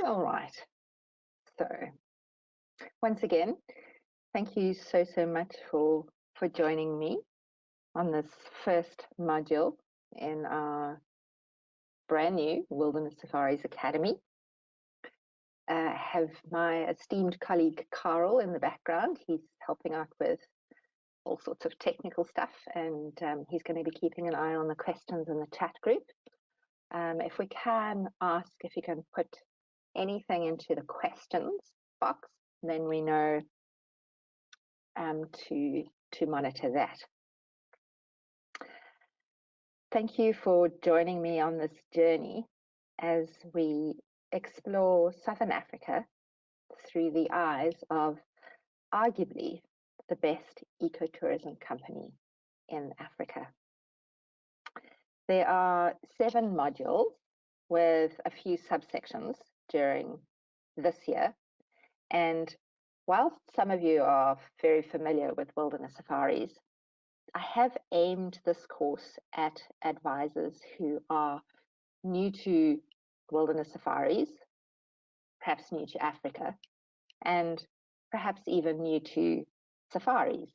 All right. So once again, thank you so much for joining me on this first module in our brand new Wilderness Safaris Academy. I have my esteemed colleague Carl in the background. He's helping out with all sorts of technical stuff, and he's going to be keeping an eye on the questions in the chat group. If we can ask if you can put anything into the questions box, then we know to monitor that. Thank you for joining me on this journey as we explore Southern Africa through the eyes of arguably the best ecotourism company in Africa. There are 7 modules with a few subsections during this year, and while some of you are very familiar with wilderness safaris, I have aimed this course at advisors who are new to wilderness safaris, perhaps new to Africa, and perhaps even new to safaris.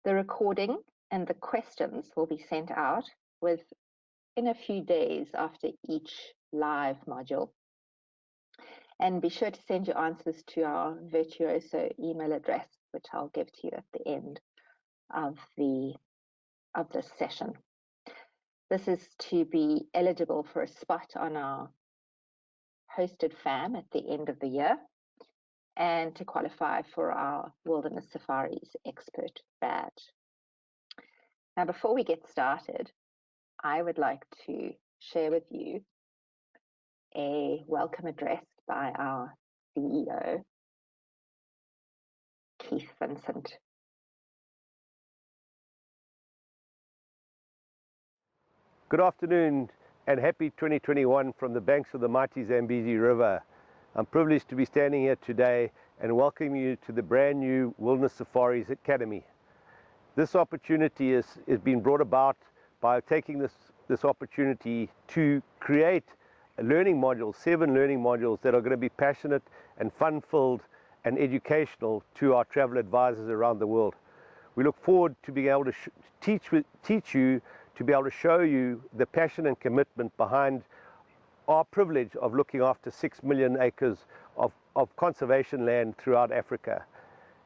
The recording and the questions will be sent out within a few days after each live module. And be sure to send your answers to our Virtuoso email address, which I'll give to you at the end of this session. This is to be eligible for a spot on our hosted FAM at the end of the year, and to qualify for our Wilderness Safaris Expert badge. Now, before we get started, I would like to share with you a welcome address by our CEO, Keith Vincent. Good afternoon and happy 2021 from the banks of the mighty Zambezi River. I'm privileged to be standing here today and welcome you to the brand new Wilderness Safaris Academy. This opportunity is being brought about by taking this opportunity to create a learning module, 7 learning modules that are going to be passionate and fun-filled and educational to our travel advisors around the world. We look forward to being able to teach you, to be able to show you the passion and commitment behind our privilege of looking after 6 million acres of conservation land throughout Africa.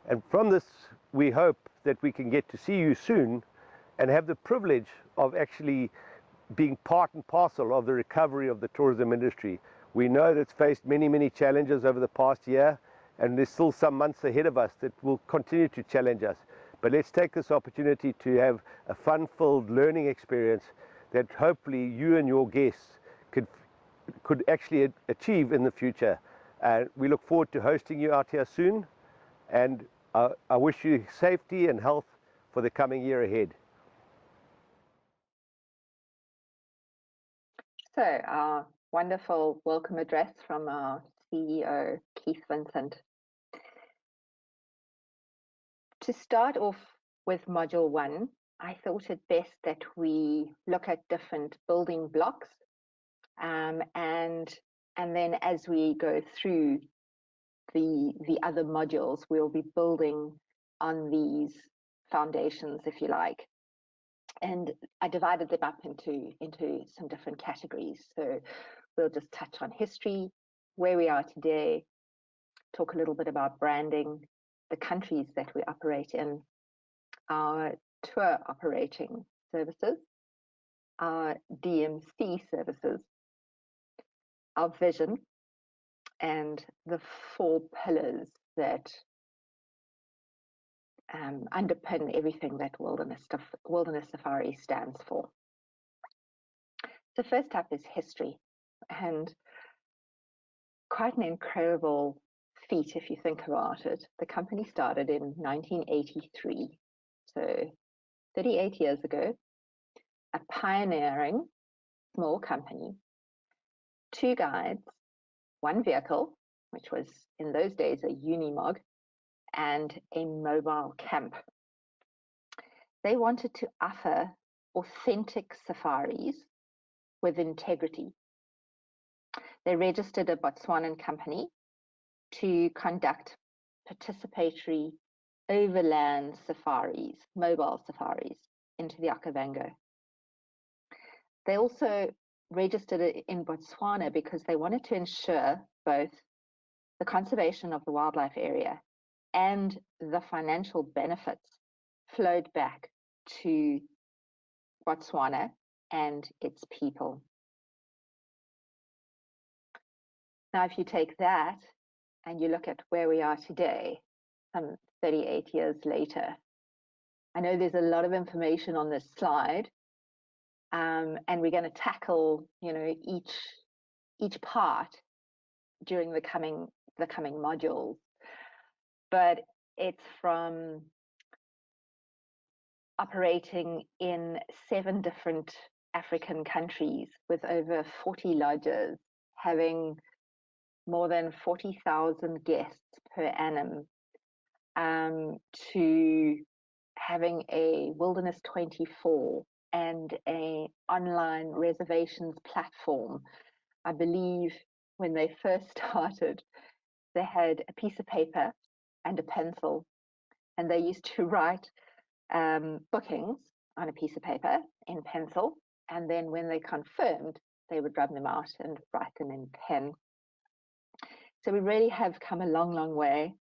And from this, we hope that we can get to see you soon and have the privilege of actually being part and parcel of the recovery of the tourism industry. We know that it's faced many challenges over the past year, and there's still some months ahead of us that will continue to challenge us. But let's take this opportunity to have a fun-filled learning experience that hopefully you and your guests could actually achieve in the future. We look forward to hosting you out here soon, and I wish you safety and health for the coming year ahead. So our wonderful welcome address from our CEO, Keith Vincent. To start off with Module 1, I thought it best that we look at different building blocks, and then as we go through the other modules, we'll be building on these foundations, if you like. And I divided them up into some different categories. So we'll just touch on history, where we are today, talk a little bit about branding, the countries that we operate in, our tour operating services, our DMC services, our vision, and the 4 pillars that underpin everything that Wilderness Safari stands for. So first up is history, and quite an incredible feat if you think about it. The company started in 1983, so 38 years ago, a pioneering small company, 2 guides, 1 vehicle, which was in those days a Unimog, and a mobile camp. They wanted to offer authentic safaris with integrity. They registered a Botswanan company to conduct participatory overland safaris, mobile safaris into the Okavango. They also registered it in Botswana because they wanted to ensure both the conservation of the wildlife area and the financial benefits flowed back to Botswana and its people. Now, if you take that and you look at where we are today, some 38 years later, I know there's a lot of information on this slide, and we're going to tackle, each part during the coming modules. But it's from operating in 7 different African countries with over 40 lodges, having more than 40,000 guests per annum, to having a Wilderness 24 and an online reservations platform. I believe when they first started, they had a piece of paper and a pencil, and they used to write bookings on a piece of paper in pencil, and then when they confirmed, they would rub them out and write them in pen. So we really have come a long, long way.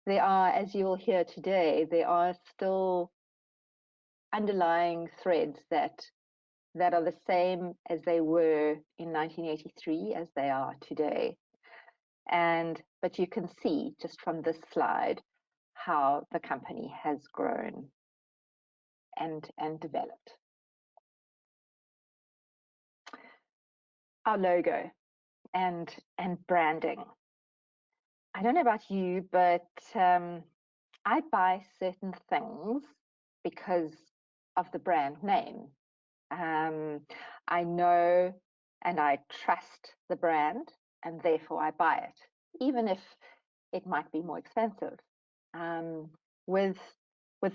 There are, as you'll hear today, there are still underlying threads that are the same as they were in 1983 as they are today. But you can see just from this slide how the company has grown and developed. Our logo and branding. I don't know about you, but I buy certain things because of the brand name. I know and I trust the brand, and therefore I buy it, even if it might be more expensive. With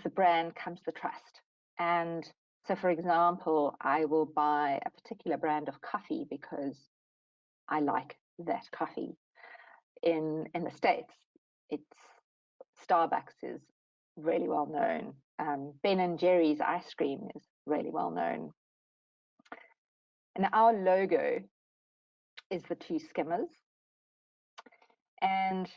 the brand comes the trust. And so, for example, I will buy a particular brand of coffee because I like that coffee. In the States, it's Starbucks is really well known. Ben and Jerry's ice cream is really well known. And our logo is the 2 skimmers. And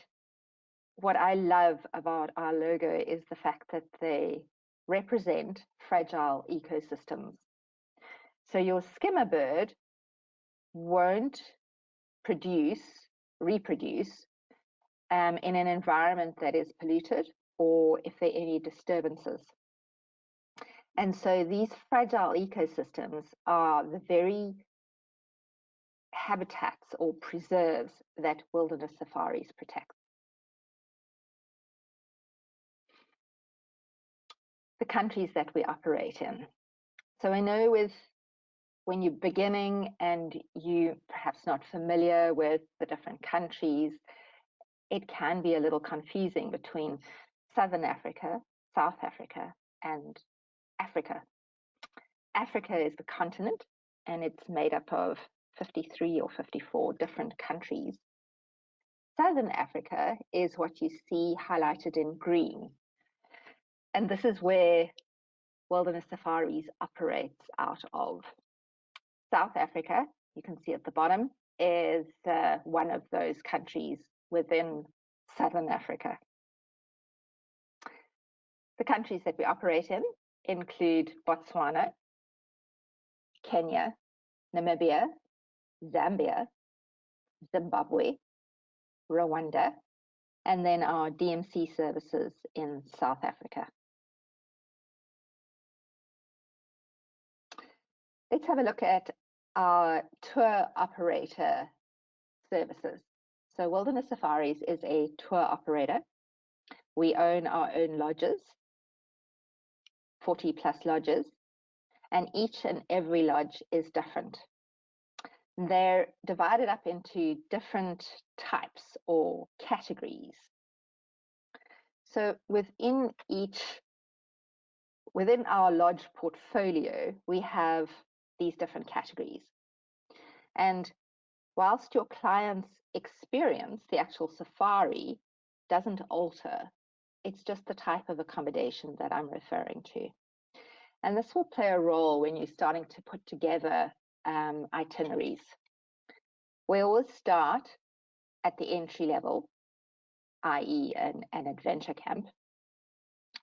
what I love about our logo is the fact that they represent fragile ecosystems. So your skimmer bird won't reproduce in an environment that is polluted or if there are any disturbances. And so these fragile ecosystems are the very habitats or preserves that wilderness safaris protect. The countries that we operate in. So I know when you're beginning and you perhaps not familiar with the different countries, it can be a little confusing between Southern Africa, South Africa, and Africa. Africa is the continent, and it's made up of 53 or 54 different countries. Southern Africa is what you see highlighted in green. And this is where Wilderness Safaris operates out of. South Africa, you can see at the bottom, is one of those countries within Southern Africa. The countries that we operate in include Botswana, Kenya, Namibia, Zambia, Zimbabwe, Rwanda, and then our DMC services in South Africa. Let's have a look at our tour operator services. So Wilderness Safaris is a tour operator. We own our own lodges, 40 plus lodges, and each and every lodge is different. They're divided up into different types or categories. So within our lodge portfolio, we have these different categories. And whilst your client's experience, the actual safari, doesn't alter. It's just the type of accommodation that I'm referring to. And this will play a role when you're starting to put together itineraries. We always start at the entry level, i.e. an adventure camp,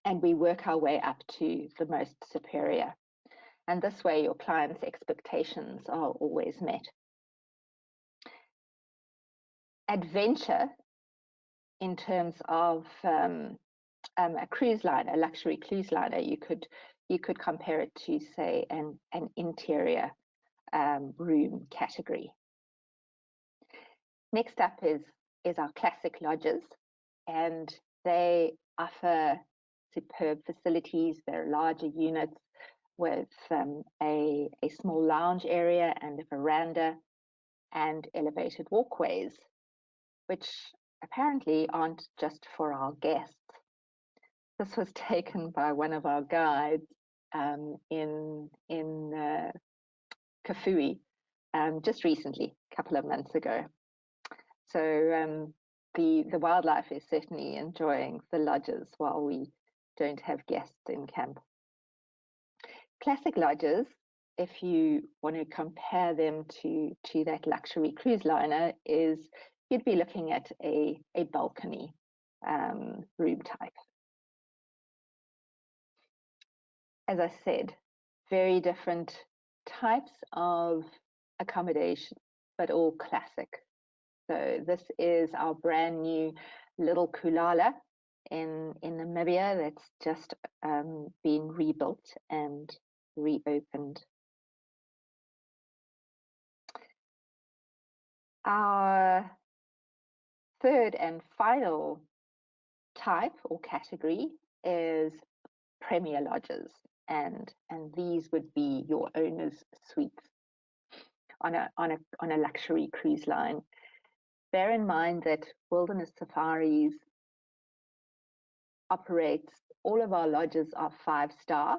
and we work our way up to the most superior. And this way your client's expectations are always met. Adventure, in terms of a cruise liner, a luxury cruise liner, you could compare it to, say, an interior room category. Next up is our classic lodges, and they offer superb facilities. They're larger units with a small lounge area and a veranda and elevated walkways, which apparently aren't just for our guests. This was taken by one of our guides in Kafui just recently, a couple of months ago. So the wildlife is certainly enjoying the lodges while we don't have guests in camp. Classic lodges, if you want to compare them to that luxury cruise liner, is you'd be looking at a balcony room type. As I said, very different types of accommodation, but all classic. So this is our brand new little kulala in Namibia that's just been rebuilt and reopened. Our third and final type or category is premier lodges, and these would be your owner's suites on a luxury cruise line. Bear in mind that Wilderness Safaris operates, all of our lodges are 5-star,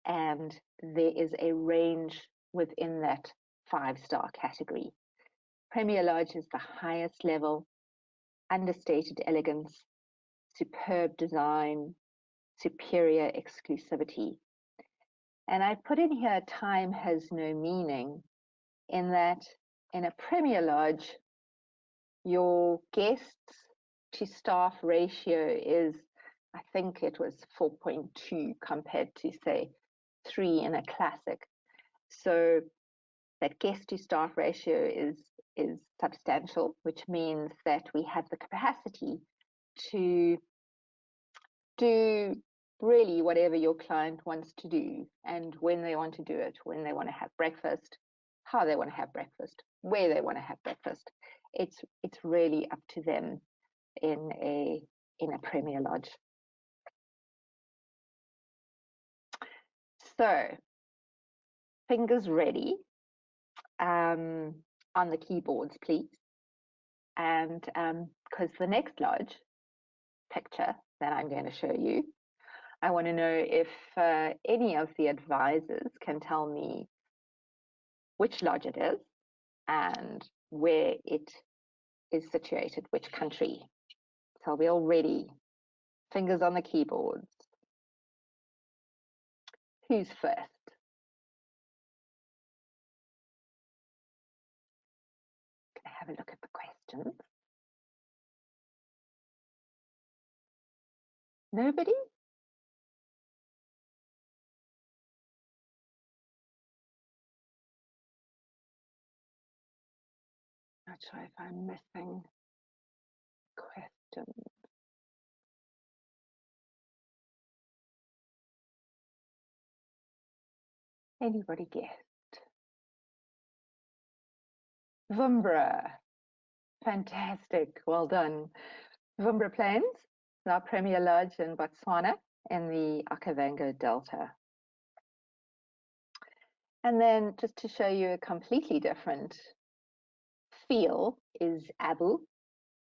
and there is a range within that 5-star category. Premier Lodge is the highest level, understated elegance, superb design, superior exclusivity. And I put in here time has no meaning, in that in a Premier Lodge, your guests to staff ratio is, I think it was 4.2 compared to, say, 3 in a classic. So that guest to staff ratio is substantial, which means that we have the capacity to do really whatever your client wants to do, and when they want to do it, when they want to have breakfast, how they want to have breakfast, where they want to have breakfast. It's really up to them in a Premier Lodge. So fingers ready on the keyboards, please. And because the next lodge picture that I'm going to show you, I want to know if any of the advisors can tell me which lodge it is and where it is situated, which country. So we're all ready. Fingers on the keyboards. Who's first? Gonna have a look at the questions. Nobody? Not sure if I'm missing questions. Anybody guessed? Vumbra. Fantastic. Well done. Vumbra Plains, our Premier Lodge in Botswana in the Okavango Delta. And then just to show you a completely different feel is Abu,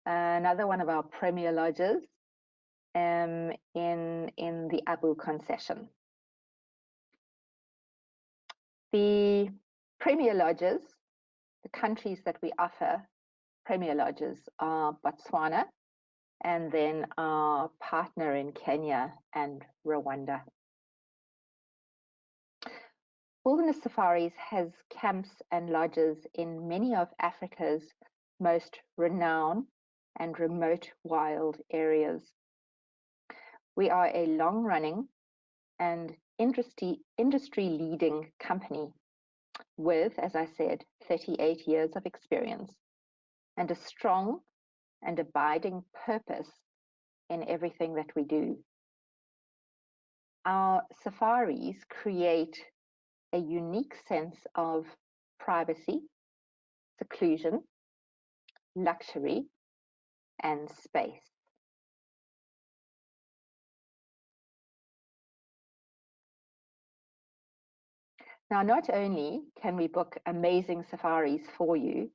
another one of our Premier Lodges in the Abu concession. The Premier Lodges The countries that we offer Premier Lodges are Botswana, and then our partner in Kenya and Rwanda. Wilderness Safaris has camps and lodges in many of Africa's most renowned and remote wild areas. We are a long-running and industry-leading company with, as I said, 38 years of experience and a strong and abiding purpose in everything that we do. Our safaris create a unique sense of privacy, seclusion, luxury, and space. Now, not only can we book amazing safaris for you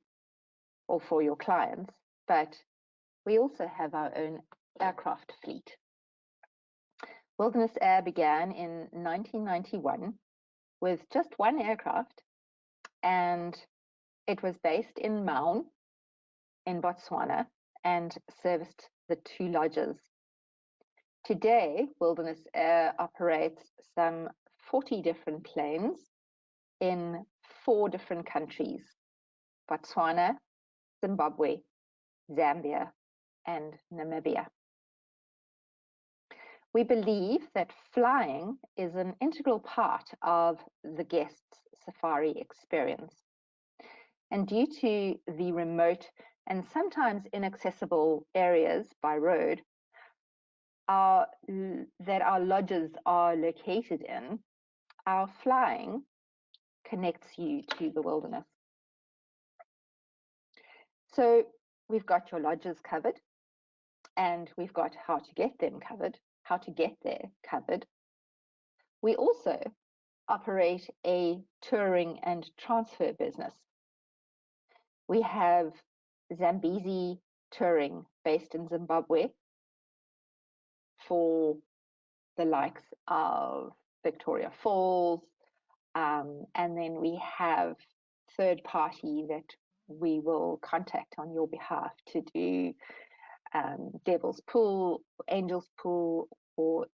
or for your clients, but we also have our own aircraft fleet. Wilderness Air began in 1991 with just one aircraft, and it was based in Mmabontle in Botswana and serviced the 2 lodges. Today, Wilderness Air operates some 40 different planes in 4 different countries: Botswana, Zimbabwe, Zambia, and Namibia. We believe that flying is an integral part of the guest's safari experience. And due to the remote and sometimes inaccessible areas by road that our lodges are located in, our flying connects you to the wilderness. So we've got your lodges covered, and we've got how to get them covered, how to get there covered. We also operate a touring and transfer business. We have Zambezi Touring based in Zimbabwe for the likes of Victoria Falls, and then we have third party that we will contact on your behalf to do Devil's Pool, Angel's Pool, or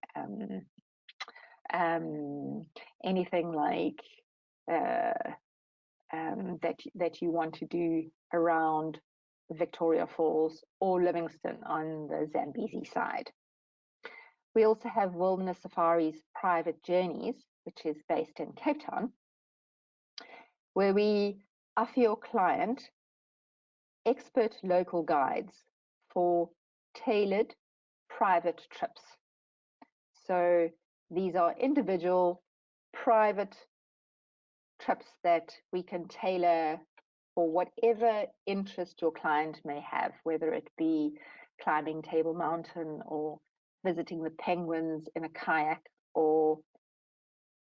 anything like that you want to do around Victoria Falls or Livingstone on the Zambezi side. We also have Wilderness Safaris Private Journeys, which is based in Cape Town, where we offer your client expert local guides for tailored private trips. So these are individual private trips that we can tailor for whatever interest your client may have, whether it be climbing Table Mountain or visiting the penguins in a kayak or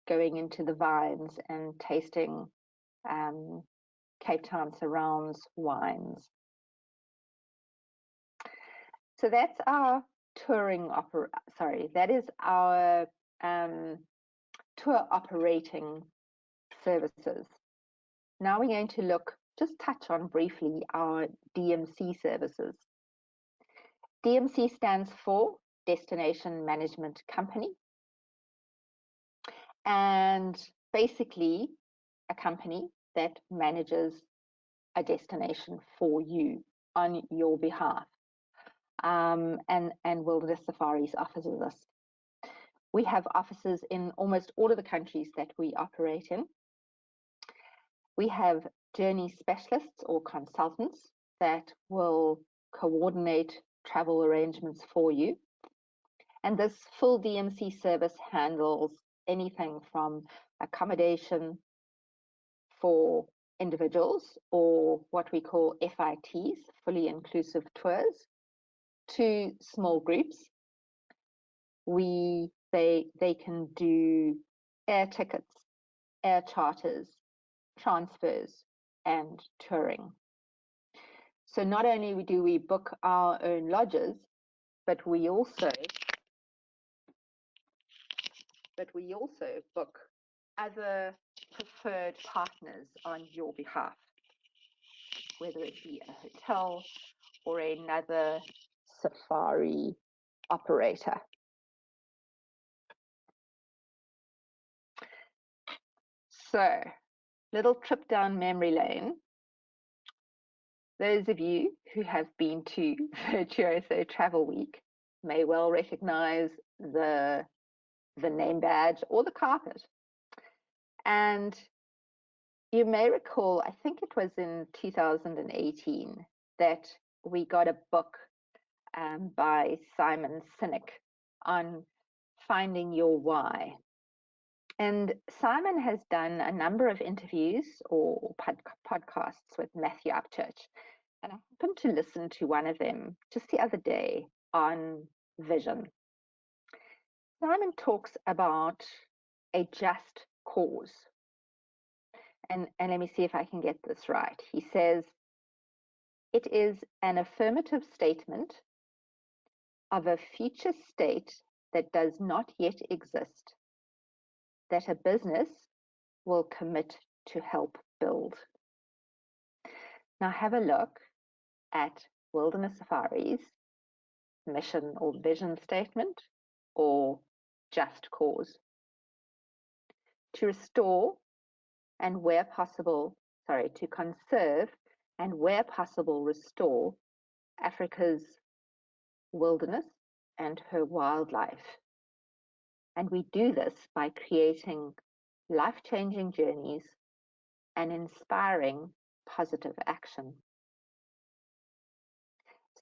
going into the vines and tasting Cape Town surrounds wines. So that's our that is our tour operating services. Now we're going to just touch on briefly our DMC services. DMC stands for Destination Management Company, and basically a company that manages a destination for you on your behalf. And Wilderness Safaris offers this. We have offices in almost all of the countries that we operate in. We have journey specialists or consultants that will coordinate travel arrangements for you. And this full DMC service handles anything from accommodation for individuals, or what we call FITs, fully inclusive tours, to small groups. They can do air tickets, air charters, transfers, and touring. So not only do we book our own lodges, but we also book other preferred partners on your behalf. whether it be a hotel or another safari operator. So, little trip down memory lane. Those of you who have been to Virtuoso Travel Week may well recognize the name badge or the carpet. And you may recall, I think it was in 2018, that we got a book by Simon Sinek on finding your why. And Simon has done a number of interviews or podcasts with Matthew Upchurch. And I happened to listen to one of them just the other day on vision. Simon talks about a just cause. And let me see if I can get this right. He says, it is an affirmative statement of a future state that does not yet exist, that a business will commit to help build. Now have a look at Wilderness Safaris mission or vision statement or just cause. To restore and where possible, to conserve and where possible restore Africa's wilderness and her wildlife. And we do this by creating life-changing journeys and inspiring positive action.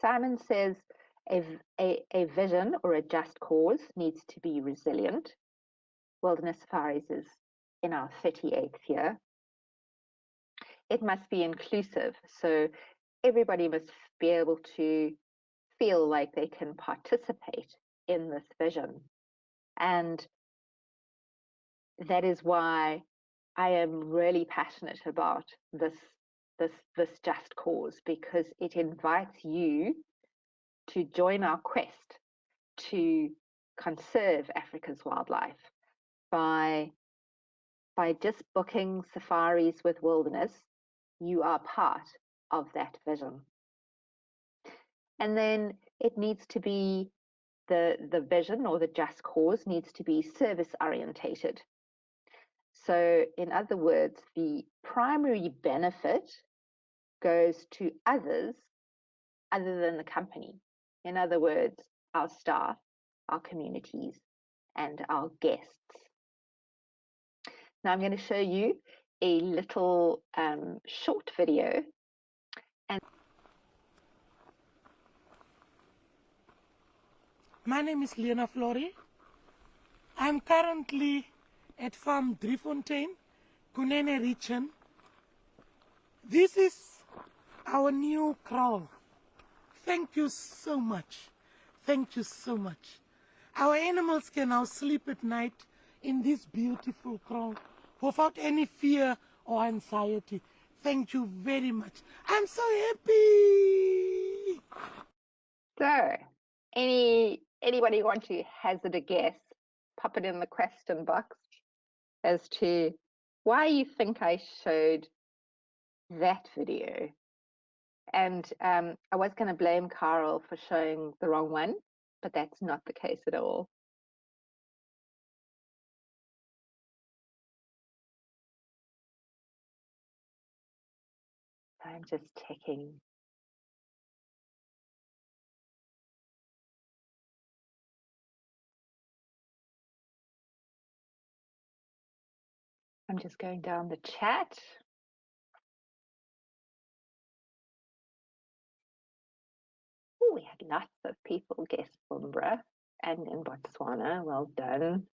Simon says a vision or a just cause needs to be resilient. Wilderness Safaris is in our 38th year. It must be inclusive, so everybody must be able to feel like they can participate in this vision. And that is why I am really passionate about this just cause, because it invites you to join our quest to conserve Africa's wildlife by just booking safaris with Wilderness. You are part of that vision. And then it needs to be the vision or the just cause needs to be service orientated. So in other words, the primary benefit goes to others other than the company. In other words, our staff, our communities, and our guests. Now I'm going to show you a little short video. My name is Lena Flory. I'm currently at Farm Driefontein, Kunene region. This is our new kraal. Thank you so much. Thank you so much. Our animals can now sleep at night in this beautiful kraal without any fear or anxiety. Thank you very much. I'm so happy. So, anybody want to hazard a guess? Pop it in the question box as to why you think I showed that video. And I was going to blame Carl for showing the wrong one, but that's not the case at all. I'm just checking. I'm just going down the chat. Oh, we had lots of people guess Umbra and in Botswana. Well done.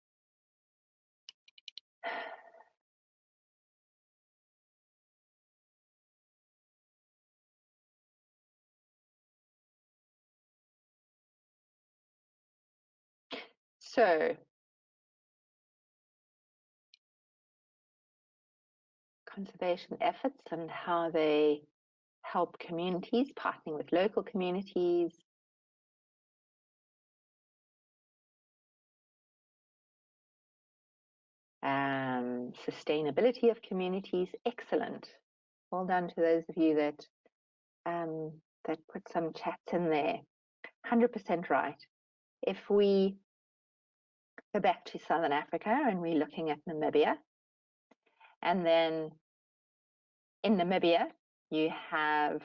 So, conservation efforts and how they help communities, partnering with local communities. Sustainability of communities, excellent. Well done to those of you that that put some chats in there. 100% right. If we go back to Southern Africa and we're looking at Namibia, and then in Namibia, you have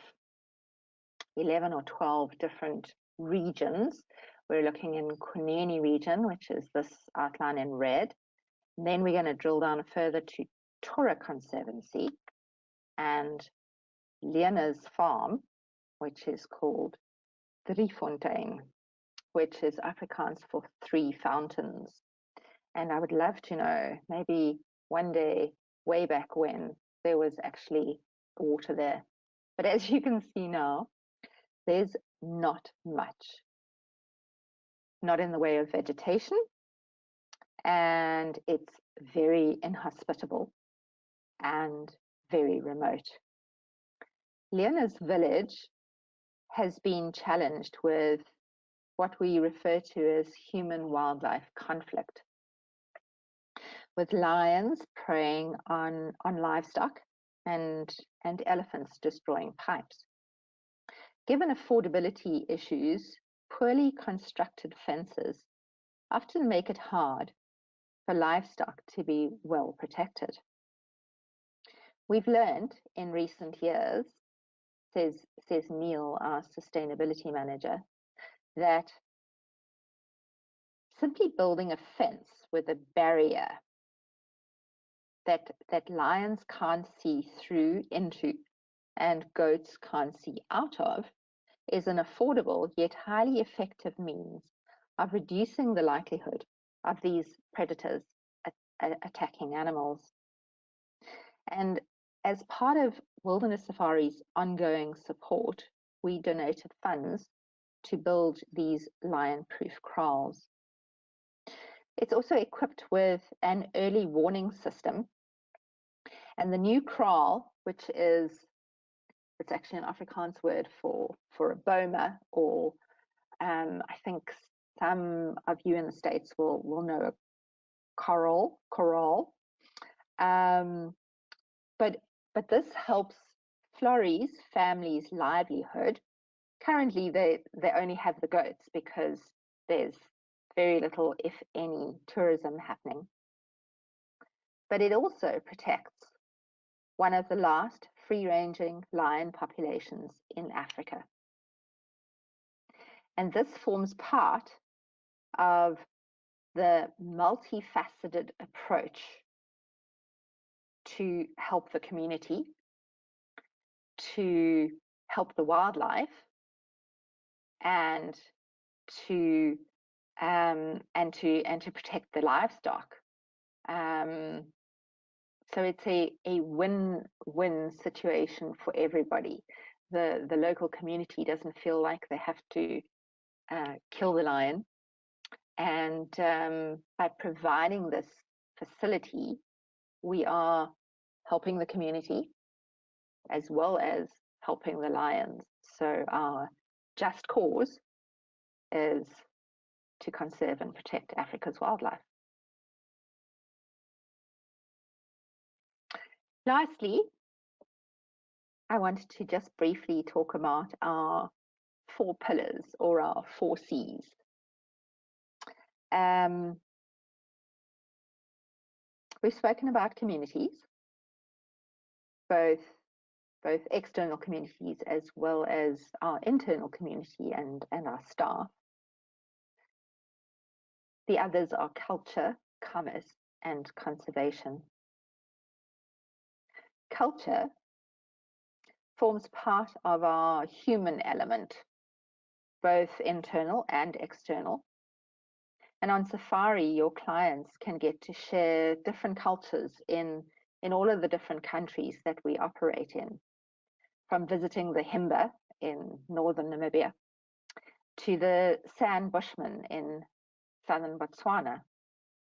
11 or 12 different regions. We're looking in Kunene region, which is this outline in red. And then we're going to drill down further to Tora Conservancy and Lena's farm, which is called Driefontein, which is Afrikaans for 3 fountains. And I would love to know, maybe one day, way back when, there was actually water there. But as you can see now, there's not much, not in the way of vegetation, and it's very inhospitable and very remote. Lena's village has been challenged with what we refer to as human-wildlife conflict, with lions preying on livestock and elephants destroying pipes. Given affordability issues, poorly constructed fences often make it hard for livestock to be well protected. We've learned in recent years, says Neil, our sustainability manager, that simply building a fence with a barrier that lions can't see through into and goats can't see out of is an affordable yet highly effective means of reducing the likelihood of these predators attacking animals. And as part of Wilderness Safari's ongoing support, we donated funds to build these lion-proof kraals. It's also equipped with an early warning system. And the new kraal, which is, it's actually an Afrikaans word for a boma, or I think some of you in the States will know a corral. But this helps Florrie's family's livelihood. Currently, they only have the goats because there's very little, if any, tourism happening. But it also protects one of the last free-ranging lion populations in Africa. And this forms part of the multifaceted approach to help the community, to help the wildlife, and to protect the livestock. So it's a win-win situation for everybody. The local community doesn't feel like they have to kill the lion, and by providing this facility, we are helping the community as well as helping the lions. So our just cause is to conserve and protect Africa's wildlife. Lastly, I wanted to just briefly talk about our 4 pillars, or our 4 C's. We've spoken about communities, both external communities as well as our internal community and our staff. The others are culture, commerce, and conservation. Culture forms part of our human element, both internal and external. And on safari, your clients can get to share different cultures in all of the different countries that we operate in, from visiting the Himba in northern Namibia to the San Bushmen in southern Botswana,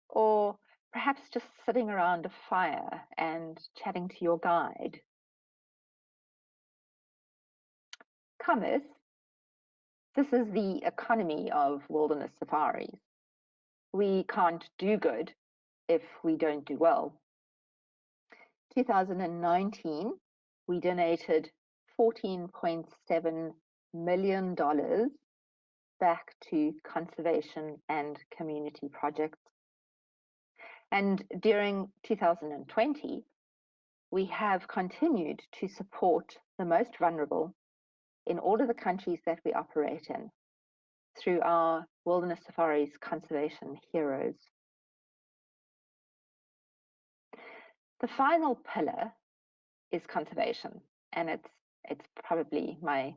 or perhaps just sitting around a fire and chatting to your guide. Commerce. This is the economy of wilderness safaris. We can't do good if we don't do well. 2019, we donated $14.7 million back to conservation and community projects. And during 2020, we have continued to support the most vulnerable in all of the countries that we operate in through our Wilderness Safaris Conservation Heroes. The final pillar is conservation, and it's probably my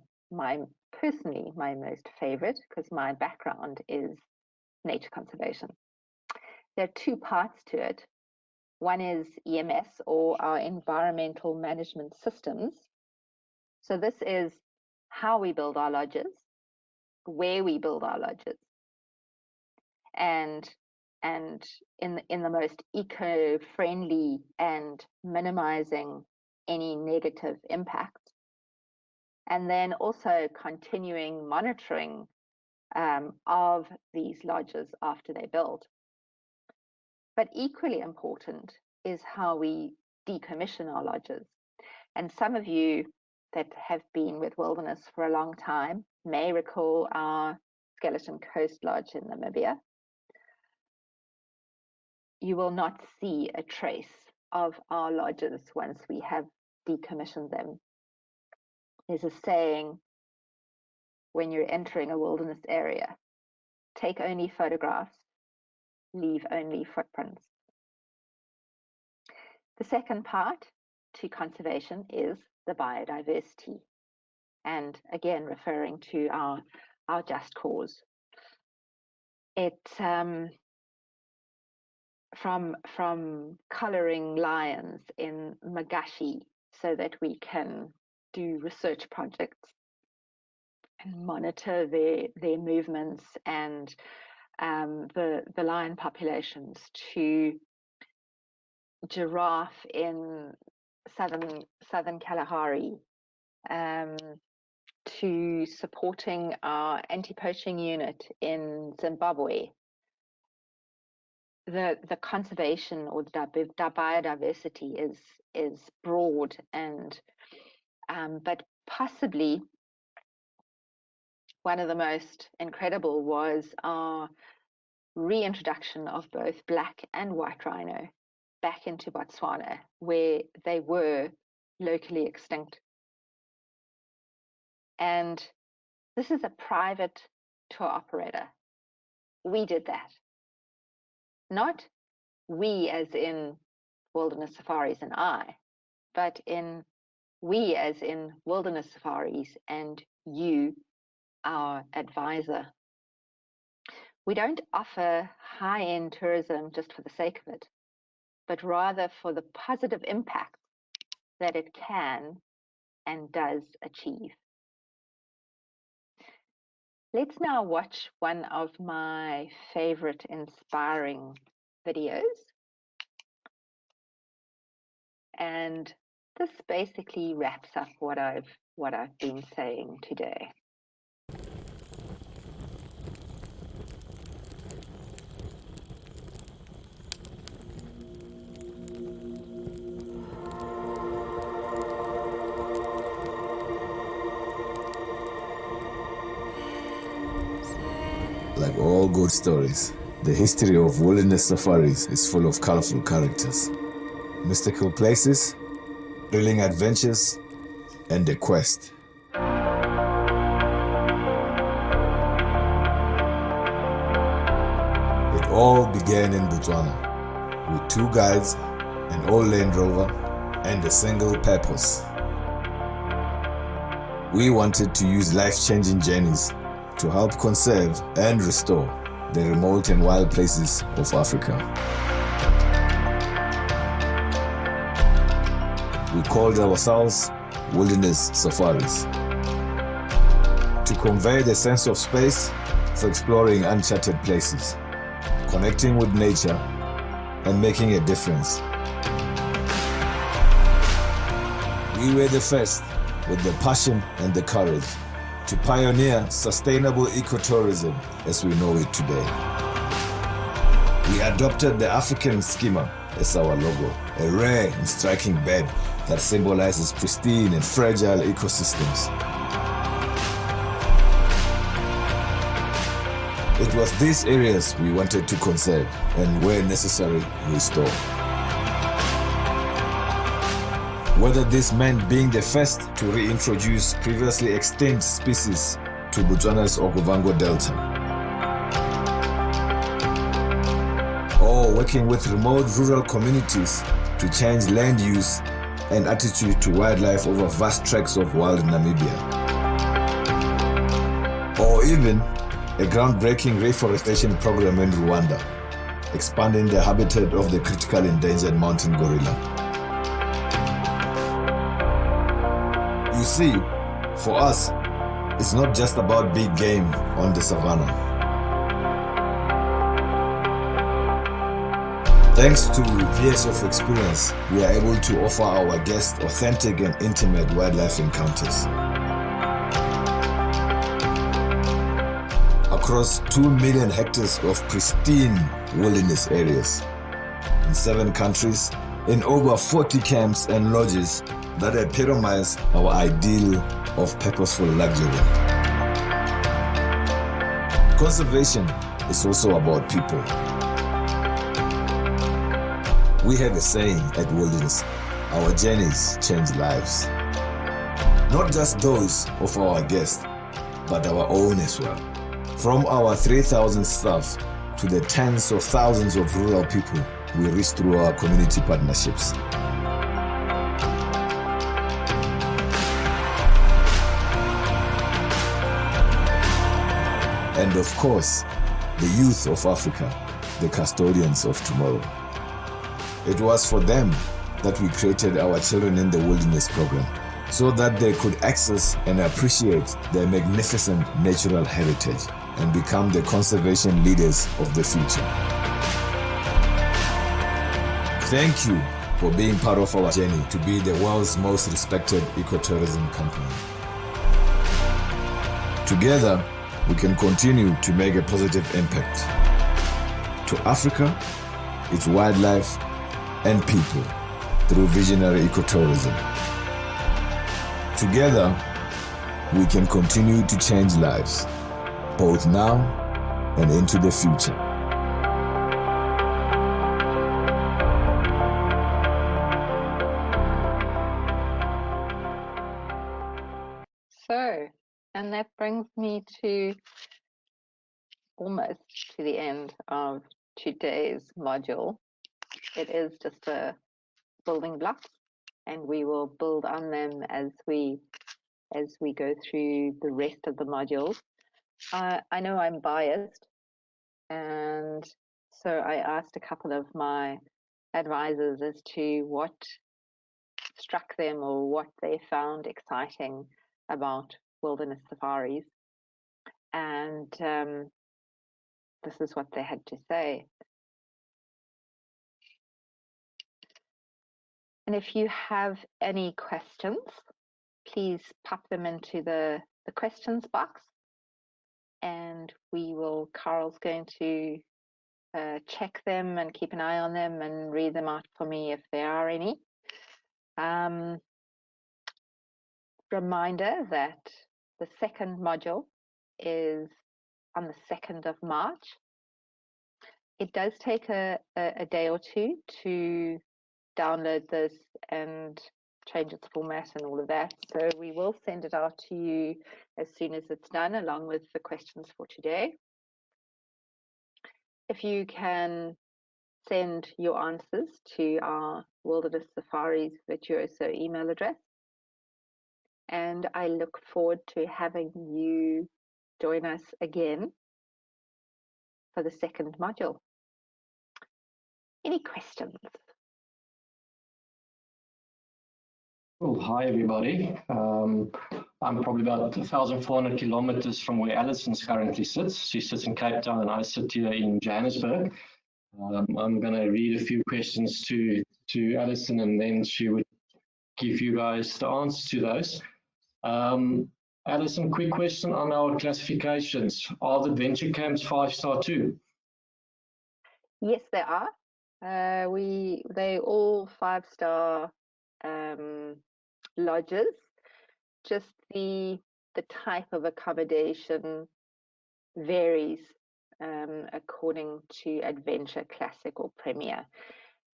personally my most favorite, because my background is nature conservation. There are two parts to it. One is EMS, or our environmental management systems. So this is how we build our lodges, where we build our lodges, and in the most eco-friendly and minimizing any negative impact. And then also continuing monitoring of these lodges after they're built. But equally important is how we decommission our lodges. And some of you that have been with wilderness for a long time may recall our Skeleton Coast Lodge in Namibia. You will not see a trace of our lodges once we have decommissioned them. There's a saying when you're entering a wilderness area: take only photographs, leave only footprints. The second part to conservation is the biodiversity, and again referring to our just cause. It from colouring lions in Magashi so that we can do research projects and monitor their movements and the lion populations, to giraffe in southern Kalahari, to supporting our anti-poaching unit in Zimbabwe. The conservation or the biodiversity is broad, and but possibly one of the most incredible was our reintroduction of both black and white rhino back into Botswana, where they were locally extinct. And this is a private tour operator. We did that. Not we as in Wilderness Safaris and I, but in we as in Wilderness Safaris and you, our advisor. We don't offer high-end tourism just for the sake of it, but rather for the positive impact that it can and does achieve. Let's now watch one of my favorite inspiring videos. And this basically wraps up what I've been saying today. Like all good stories, the history of wilderness safaris is full of colorful characters, mystical places, thrilling adventures, and a quest. It all began in Botswana with two guides, an old Land Rover, and a single purpose. We wanted to use life-changing journeys to help conserve and restore the remote and wild places of Africa. We called ourselves Wilderness Safaris, to convey the sense of space for exploring uncharted places, connecting with nature, and making a difference. We were the first with the passion and the courage to pioneer sustainable ecotourism as we know it today. We adopted the African schema as our logo, a rare and striking bird that symbolizes pristine and fragile ecosystems. It was these areas we wanted to conserve and, where necessary, restore. Whether this meant being the first to reintroduce previously extinct species to Botswana's Okavango Delta, or working with remote rural communities to change land use and attitude to wildlife over vast tracts of wild Namibia, or even a groundbreaking reforestation program in Rwanda, expanding the habitat of the critically endangered mountain gorilla. You see, for us, it's not just about big game on the savannah. Thanks to years of experience, we are able to offer our guests authentic and intimate wildlife encounters. Across 2 million hectares of pristine wilderness areas, in 7 countries, in over 40 camps and lodges that epitomize our ideal of purposeful luxury. Conservation is also about people. We have a saying at Wilderness, our journeys change lives. Not just those of our guests, but our own as well. From our 3,000 staff to the tens of thousands of rural people we reach through our community partnerships. And of course, the youth of Africa, the custodians of tomorrow. It was for them that we created our Children in the Wilderness program, so that they could access and appreciate their magnificent natural heritage and become the conservation leaders of the future. Thank you for being part of our journey to be the world's most respected ecotourism company. Together, we can continue to make a positive impact to Africa, its wildlife, and people through visionary ecotourism. Together, we can continue to change lives, both now and into the future. So, and that brings me to almost to the end of today's module. It is just a building blocks, and we will build on them as we go through the rest of the modules. I know I'm biased, and so I asked a couple of my advisors as to what struck them or what they found exciting about wilderness safaris, and this is what they had to say. And if you have any questions, please pop them into the questions box, and Carl's going to check them and keep an eye on them and read them out for me if there are any. Reminder that the second module is on the 2nd of March. It does take a day or two to download this and change its format and all of that. So we will send it out to you as soon as it's done, along with the questions for today. If you can send your answers to our Wilderness Safaris Virtuoso email address. And I look forward to having you join us again for the second module. Any questions? Well, hi everybody. I'm probably about 1,400 kilometers from where Alison currently sits. She sits in Cape Town and I sit here in Johannesburg. I'm going to read a few questions to Alison, and then she would give you guys the answers to those. Alison, quick question on our classifications. Are the adventure camps 5-star too? Yes, there are. They all 5-star lodges. Just the type of accommodation varies according to adventure, classic, or premier,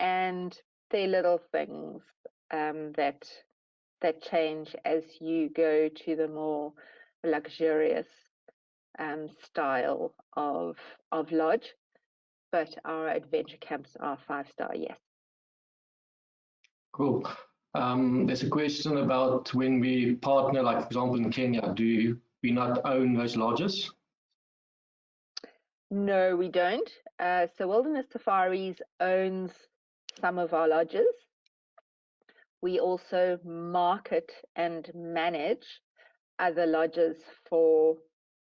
and they're little things that change as you go to the more luxurious style of lodge. But our adventure camps are 5-star, yes. Cool. There's a question about when we partner, like for example in Kenya, do we not own those lodges? No, we don't. So Wilderness Safaris owns some of our lodges. We also market and manage other lodges for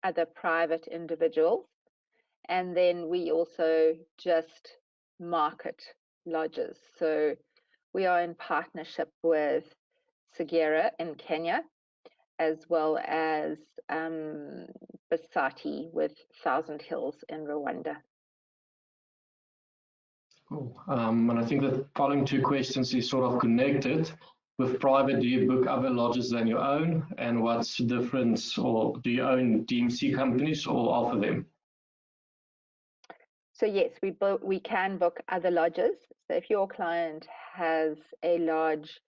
other private individuals. And then we also just market lodges. So we are in partnership with Segera in Kenya, as well as Basati with Thousand Hills in Rwanda. Cool. And I think the following two questions is sort of connected. With private, do you book other lodges than your own? And what's the difference? Or do you own DMC companies or offer them? So yes, we can book other lodges. So if your client has a lodge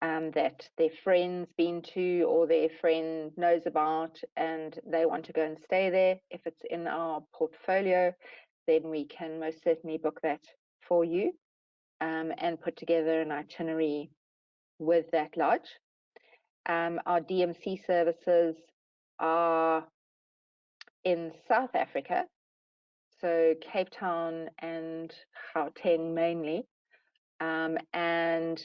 that their friend's been to or their friend knows about and they want to go and stay there, if it's in our portfolio, then we can most certainly book that for you and put together an itinerary with that lodge. Our DMC services are in South Africa, so Cape Town and Gauteng mainly, and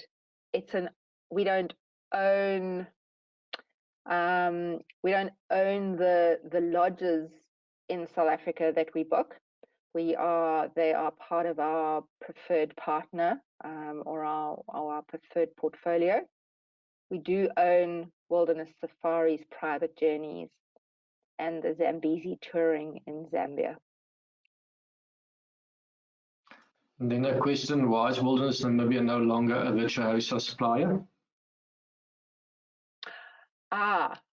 we don't own the lodges in South Africa that we book. They are part of our preferred partner or our preferred portfolio. We do own Wilderness Safaris private journeys and the Zambezi touring in Zambia. And then a question, why is Wilderness Namibia no longer a Virtuoso supplier?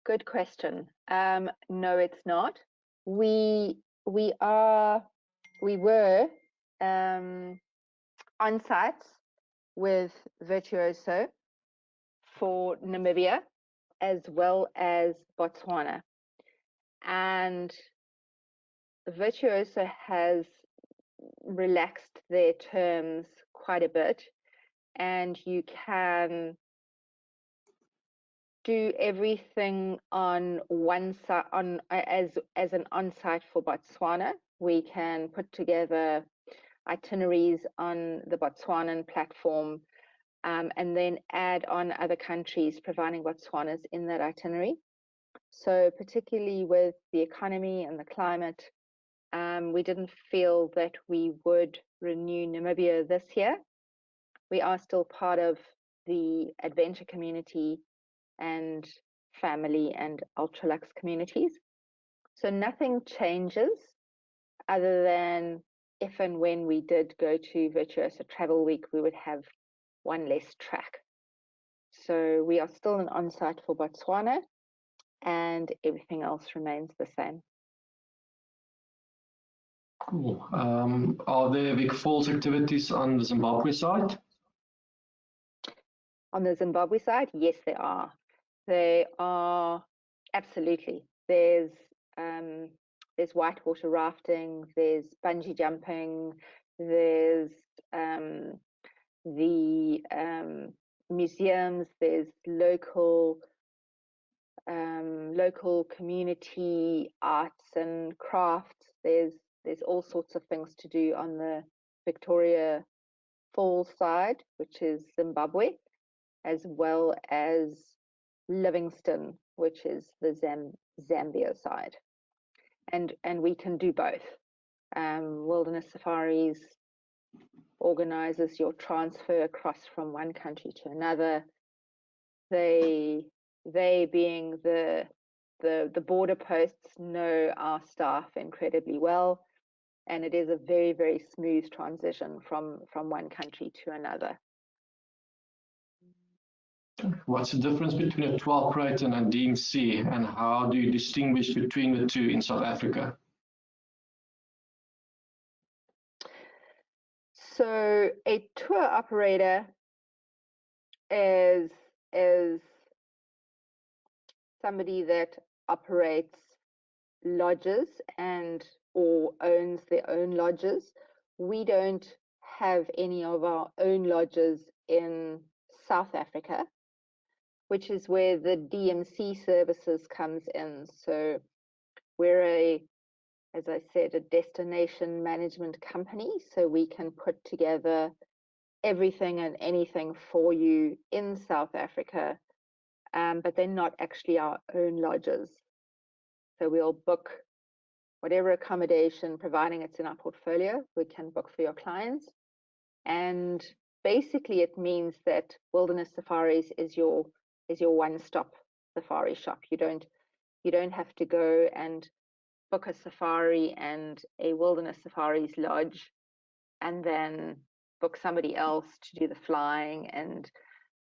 Good question. No, it's not. We were on site with Virtuoso for Namibia as well as Botswana, and Virtuoso has relaxed their terms quite a bit, and you can do everything on one side as an on-site for Botswana. We can put together itineraries on the Botswanan platform and then add on other countries, providing Botswana's in that itinerary. So particularly with the economy and the climate, we didn't feel that we would renew Namibia this year. We are still part of the adventure community and family and ultralux communities. So nothing changes other than if and when we did go to Virtuoso Travel Week, we would have one less track. So we are still an on-site for Botswana and everything else remains the same. Cool. Are there big falls activities on the Zimbabwe side? On the Zimbabwe side, yes, there are. They are absolutely. There's whitewater rafting, there's bungee jumping, there's the museums, there's local community arts and crafts. There's all sorts of things to do on the Victoria Falls side, which is Zimbabwe, as well as Livingstone, which is the Zambia side, and we can do both. Wilderness Safaris organizes your transfer across from one country to another. They being the border posts know our staff incredibly well, and it is a very, very smooth transition from one country to another. What's the difference between a 12 Creighton and DMC, and how do you distinguish between the two in South Africa? So a tour operator is somebody that operates lodges and or owns their own lodges. We don't have any of our own lodges in South Africa, which is where the DMC services comes in. So we're as I said, a destination management company, so we can put together everything and anything for you in South Africa, but they're not actually our own lodges. So we'll book whatever accommodation, providing it's in our portfolio, we can book for your clients. And basically it means that Wilderness Safaris is your one-stop safari shop. You don't have to go and book a safari and a Wilderness Safaris lodge and then book somebody else to do the flying and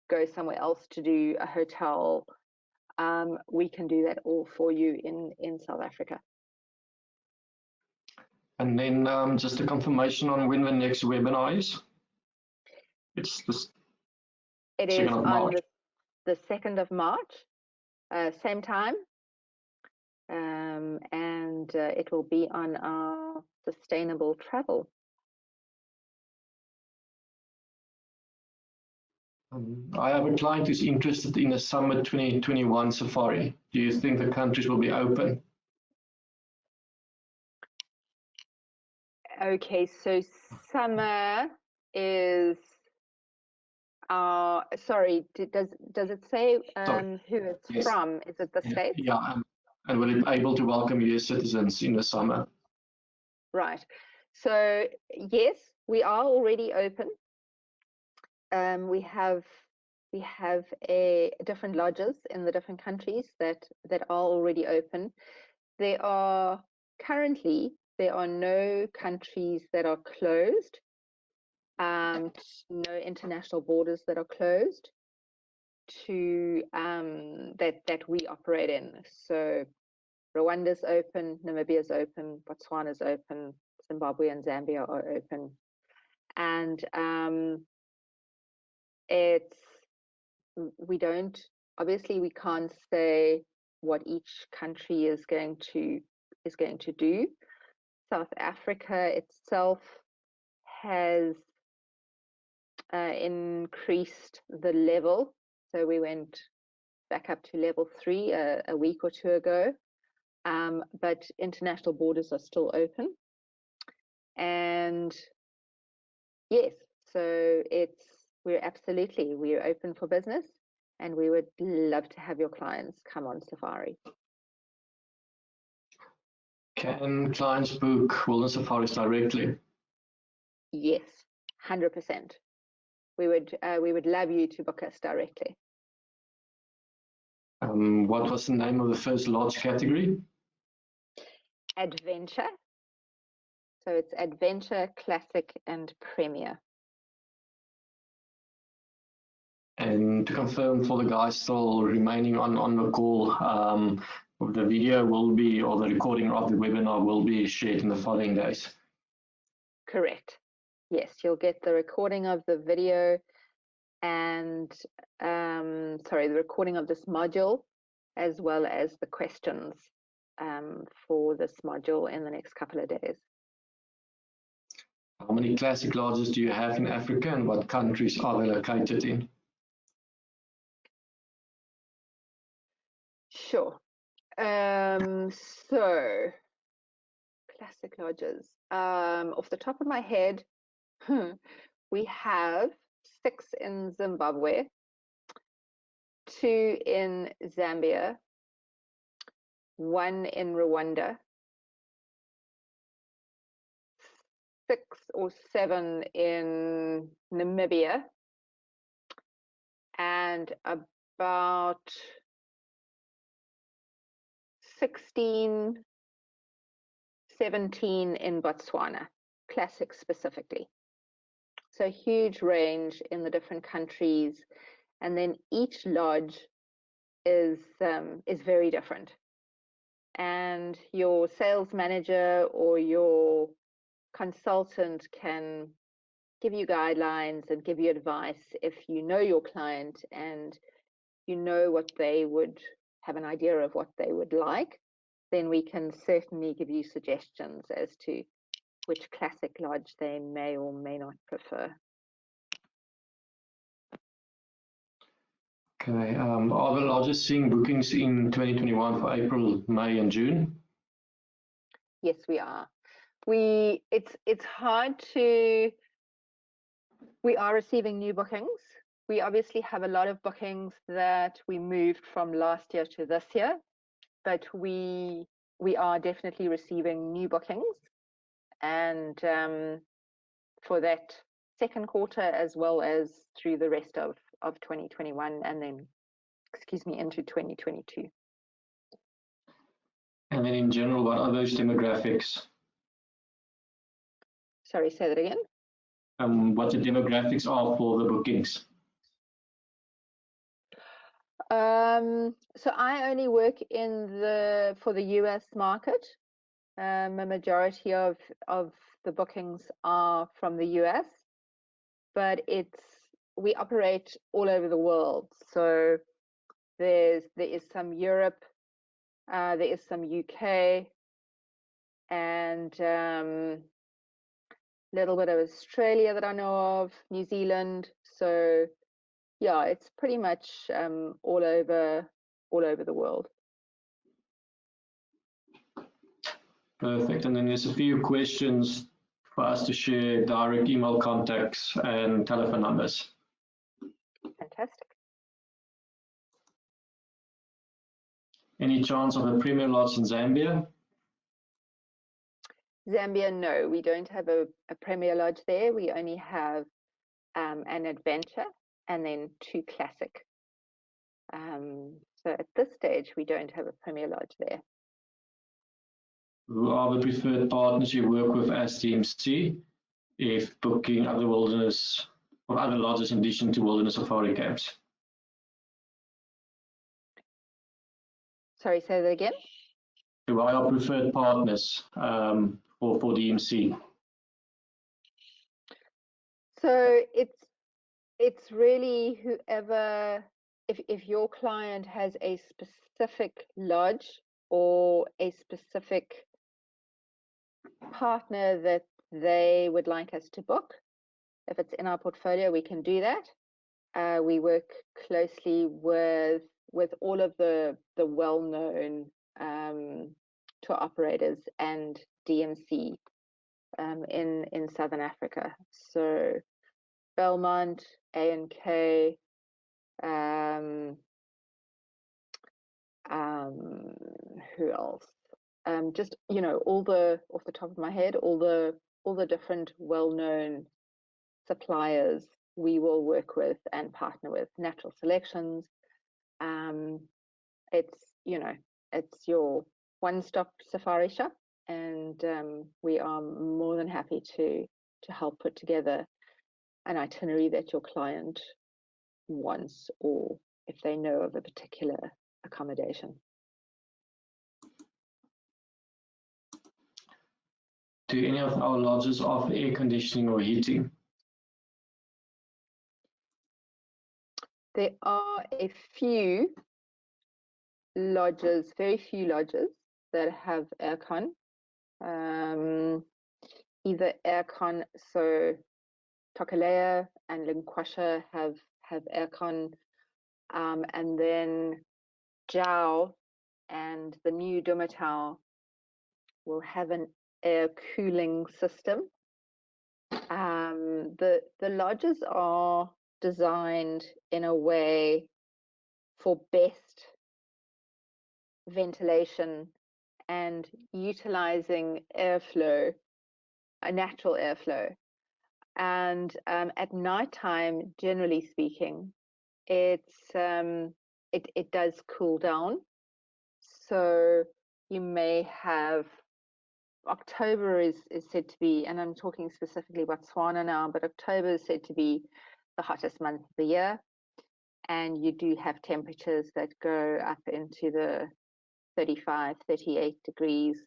go somewhere else to do a hotel. We can do that all for you in South Africa. And then just a confirmation on when the next webinar is. It's the It is 2nd of on March. the 2nd of March, same time. And it will be on our sustainable travel. I have a client who's interested in a summer 2021 safari. Do you think the countries will be open? Okay, so summer is sorry, does it say who it's Yes. from? Is it the States? Yeah, and will it be able to welcome US citizens in the summer? Right. So yes, we are already open. We have different lodges in the different countries that are already open. There are no countries that are closed. No international borders that are closed to that we operate in. So Rwanda's open, Namibia's open, Botswana's open, Zimbabwe and Zambia are open, and we can't say what each country is going to do. South Africa itself has increased the level, so we went back up to level 3 a week or two ago, but international borders are still open. And yes, so we're open for business, and we would love to have your clients come on safari. Can clients book Wilderness Safaris directly? Yes, 100%. We would love you to book us directly. What was the name of the first lodge category? Adventure. So it's Adventure, Classic, and Premier. And to confirm for the guys still remaining on the call, the video will be, or the recording of the webinar will be shared in the following days. Correct. Yes, you'll get the recording of the video and the recording of this module, as well as the questions for this module in the next couple of days. How many classic lodges do you have in Africa, and what countries are they located in? Sure. So classic lodges. Off the top of my head, we have 6 in Zimbabwe, 2 in Zambia, 1 in Rwanda, 6 or 7 in Namibia, and about 16 17 in Botswana, classic specifically. So huge range in the different countries, and then each lodge is very different. And your sales manager or your consultant can give you guidelines and give you advice if you know your client and you know what they would have an idea of what they would like, then we can certainly give you suggestions as to which classic lodge they may or may not prefer. Okay, are the lodges seeing bookings in 2021 for April, May and June? Yes, we are. It's hard to, we are receiving new bookings. We obviously have a lot of bookings that we moved from last year to this year, but we are definitely receiving new bookings, and for that second quarter as well as through the rest of 2021, and then, excuse me, into 2022. And then in general, what are those demographics? Sorry, say that again. What the demographics are for the bookings? So I only work for the US market. A majority of the bookings are from the US, but we operate all over the world. So there is some Europe, there is some UK, and little bit of Australia that I know of, New Zealand. So yeah, it's pretty much all over the world. Perfect. And then there's a few questions for us to share direct email contacts and telephone numbers. Fantastic. Any chance of a premier lodge in Zambia? Zambia, no, we don't have a premier lodge there. We only have an adventure and then 2 classic. So at this stage, we don't have a premier lodge there. Who are the preferred partners you work with as DMC if booking other wilderness or other lodges in addition to wilderness safari camps? Sorry, say that again. Who are your preferred partners for DMC? So it's really whoever, if your client has a specific lodge or a specific partner that they would like us to book, if it's in our portfolio, we can do that. We work closely with all of the well-known tour operators and DMC in Southern Africa. So Belmont, A&K, who else? Just, you know, all the, off the top of my head, all the different well-known suppliers we will work with and partner with. Natural Selections. It's, you know, it's your one-stop safari shop, and we are more than happy to help put together an itinerary that your client wants, or if they know of a particular accommodation. Do any of our lodges offer air conditioning or heating? There are a few lodges, very few lodges that have aircon. Either aircon, so Tokalea and Linkwasha have aircon, and then Jau and the new Dumatau will have an air cooling system. The lodges are designed in a way for best ventilation and utilizing airflow, a natural airflow. And at nighttime, generally speaking, it does cool down. So you may have October is said to be, and I'm talking specifically Botswana now, but October is said to be the hottest month of the year. And you do have temperatures that go up into the 35, 38 degrees.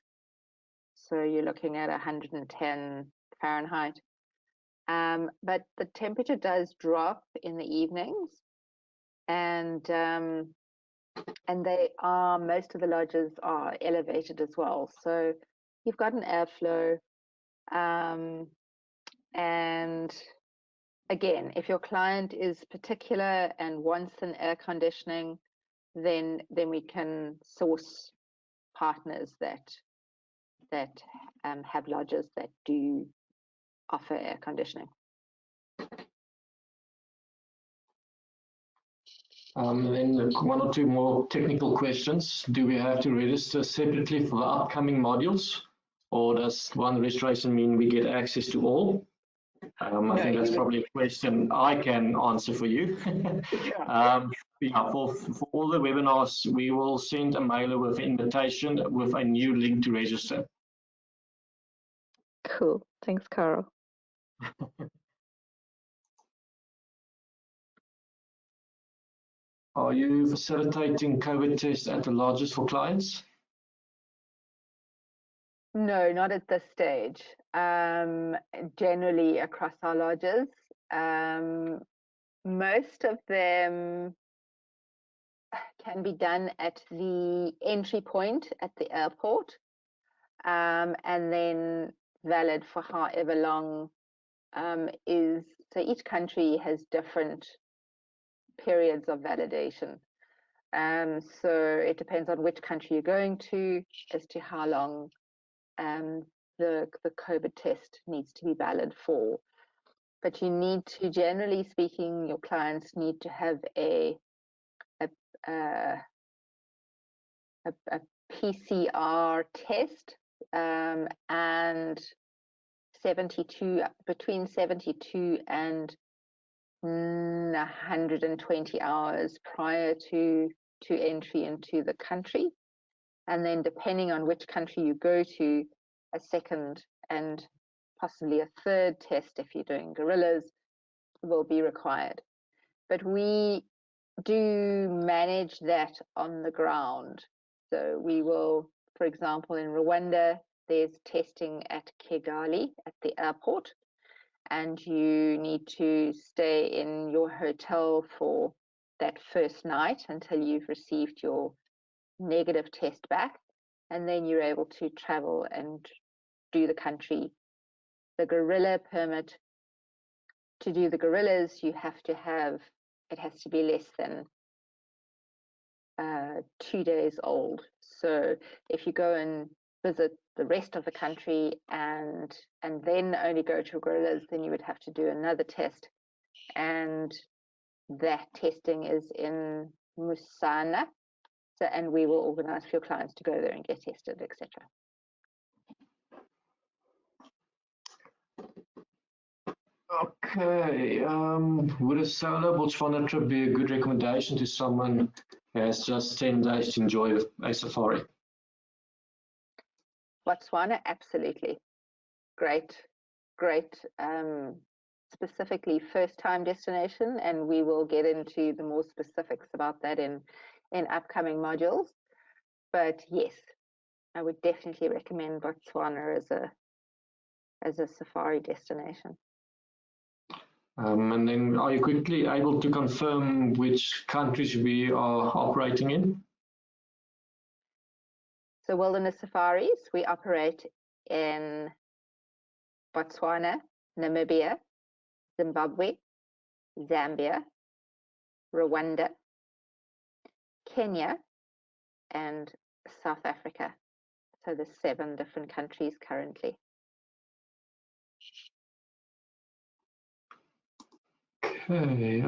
So you're looking at 110 Fahrenheit. But the temperature does drop in the evenings, and most of the lodges are elevated as well. So you've got an airflow, and again, if your client is particular and wants an air conditioning, then we can source partners that have lodges that do offer air conditioning. Then one or two more technical questions. Do we have to register separately for the upcoming modules, or does one registration mean we get access to all? I think that's probably a question I can answer for you. Yeah, for all the webinars, we will send a mailer with an invitation with a new link to register. Cool. Thanks, Carol. Are you facilitating COVID tests at the lodges for clients? No, not at this stage. Generally across our lodges, most of them can be done at the entry point at the airport, and then valid for however long. So each country has different periods of validation. So it depends on which country you're going to as to how long the COVID test needs to be valid for. But you need to, generally speaking, your clients need to have a PCR test, and between 72 and 120 hours prior to entry into the country. And then depending on which country you go to, a second and possibly a third test, if you're doing gorillas, will be required. But we do manage that on the ground. So we will, for example, in Rwanda, there's testing at Kigali at the airport, and you need to stay in your hotel for that first night until you've received your negative test back, and then you're able to travel and do the country. The gorilla permit, to do the gorillas, you have to have, it has to be less than 2 days old. So if you go and visit the rest of the country and then only go to gorillas, then you would have to do another test, and that testing is in Musana. So, and we will organize for your clients to go there and get tested, etc. Okay, would a solo Botswana trip be a good recommendation to someone who has just 10 days to enjoy a safari? Botswana, absolutely. Great, specifically first-time destination, and we will get into the more specifics about that in upcoming modules. But yes, I would definitely recommend Botswana as a safari destination. And then are you quickly able to confirm which countries we are operating in? So wilderness safaris, we operate in Botswana, Namibia, Zimbabwe, Zambia, Rwanda, Kenya, and South Africa. So there's 7 different countries currently. Okay,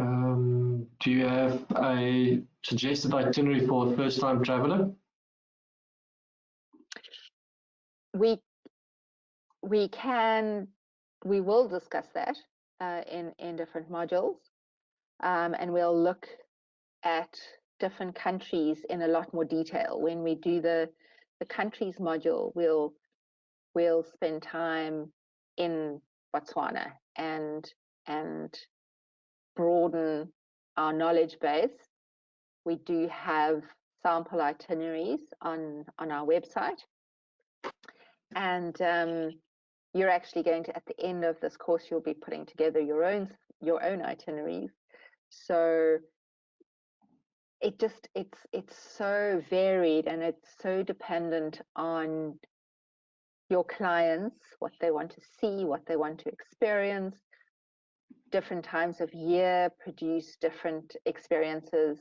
do you have a suggested itinerary for a first-time traveler? We will discuss that in different modules, and we'll look at different countries in a lot more detail. When we do the countries module, we'll we'll spend time in Botswana and broaden our knowledge base. We do have sample itineraries on our website, and you're actually going to, at the end of this course, you'll be putting together your own itineraries. So it's so varied, and it's so dependent on your clients, what they want to see, what they want to experience. Different times of year produce different experiences,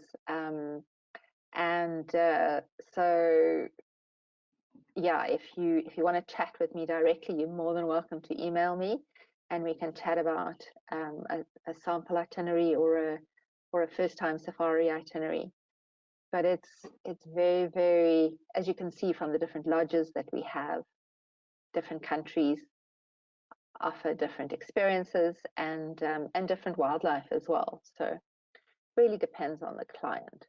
so yeah, if you want to chat with me directly, you're more than welcome to email me, and we can chat about a sample itinerary or a first-time safari itinerary. But it's very, very, as you can see from the different lodges that we have, different countries offer different experiences and different wildlife as well. So it really depends on the client.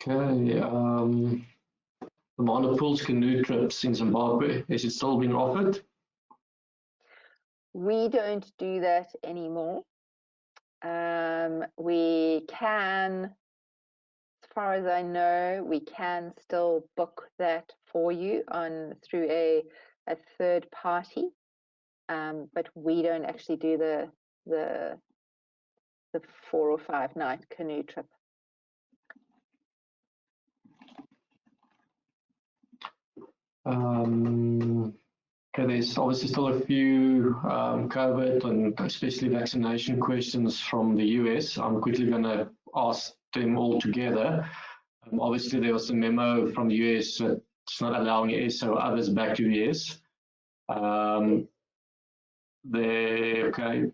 Okay, the Mmabontle canoe trips in Zimbabwe, is it still being offered? We don't do that anymore. We can, as far as I know, we can still book that for you through a third party, but we don't actually do the 4 or 5 night canoe trip. Okay, there's obviously still a few COVID and especially vaccination questions from the US. I'm quickly going to ask them all together. Obviously, there was a memo from the US that it's not allowing SA or others back to the US. Okay.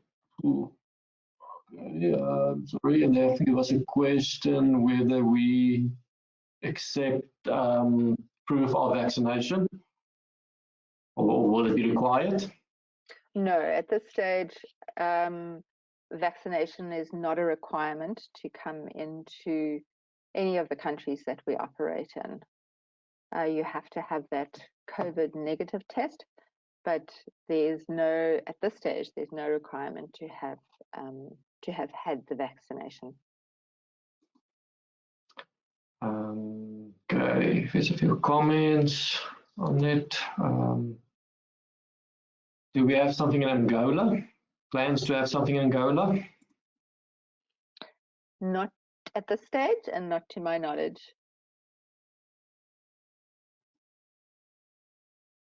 Sorry, and I think there was a question whether we accept proof of vaccination, or will it be required? No, at this stage, vaccination is not a requirement to come into any of the countries that we operate in. You have to have that COVID negative test, but at this stage, there's no requirement to have had the vaccination. Okay, there's a few comments on it. Do we have something in Angola? Plans to have something in Angola? Not at this stage, and not to my knowledge.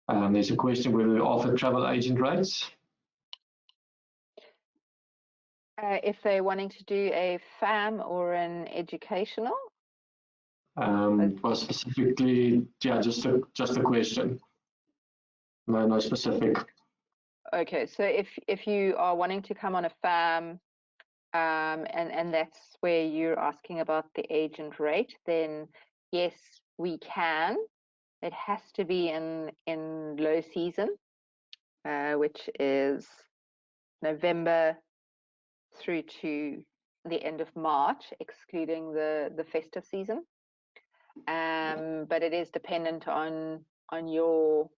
There's a question whether we offer travel agent rates. If they're wanting to do a FAM or an educational? Well, specifically, yeah, just a question. No specific. Okay, so if you are wanting to come on a FAM, and that's where you're asking about the agent rate, then yes, we can. It has to be in low season, which is November through to the end of March, excluding the festive season. But it is dependent on your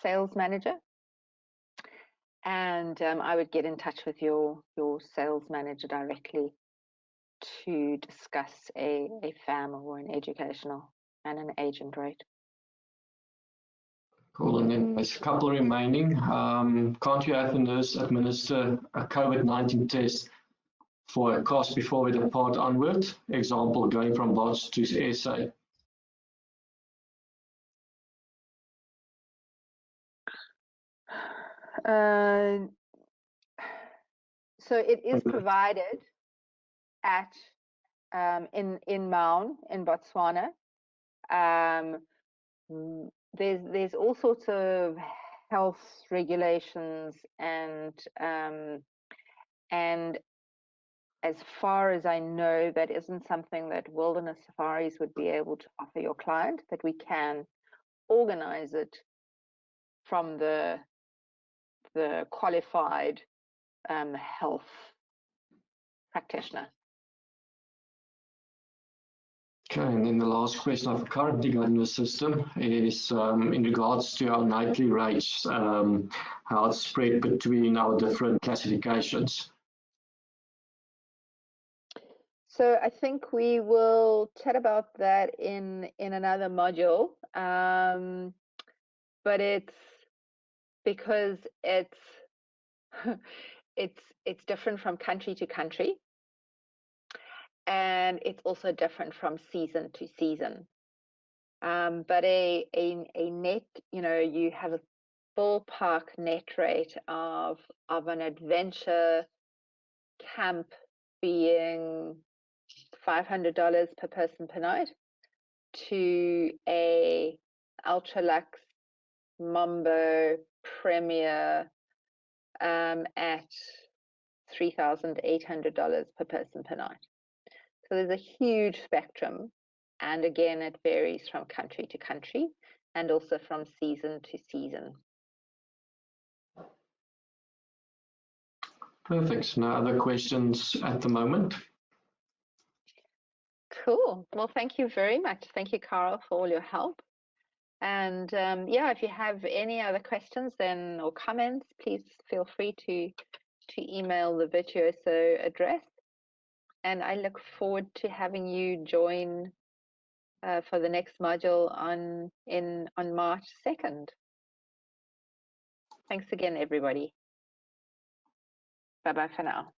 sales manager, and I would get in touch with your sales manager directly to discuss a FAM or an educational and an agent rate. Cool, and then there's a couple remaining. Can't you have the nurse administer a COVID-19 test for a cost before we depart onward? Example, going from Bots to SA. So it is provided at in Mmabontle in Botswana. There's all sorts of health regulations, and as far as I know, that isn't something that Wilderness Safaris would be able to offer your client, but we can organize it from the qualified health practitioner. Okay, and then the last question I've currently got in the system is in regards to our nightly rates, how it's spread between our different classifications. So I think we will chat about that in another module, but it's because it's different from country to country, and it's also different from season to season. But a net, you have a ballpark net rate of an adventure camp being $500 per person per night, to a ultra luxe Mambo Premier at $3,800 per person per night. So there's a huge spectrum, and again, it varies from country to country and also from season to season. Perfect. No other questions at the moment. Cool. Well, thank you very much. Thank you, Carl, for all your help. And yeah, if you have any other questions then or comments, please feel free to email the Virtuoso address. And I look forward to having you join for the next module on March 2nd. Thanks again, everybody. Bye-bye for now.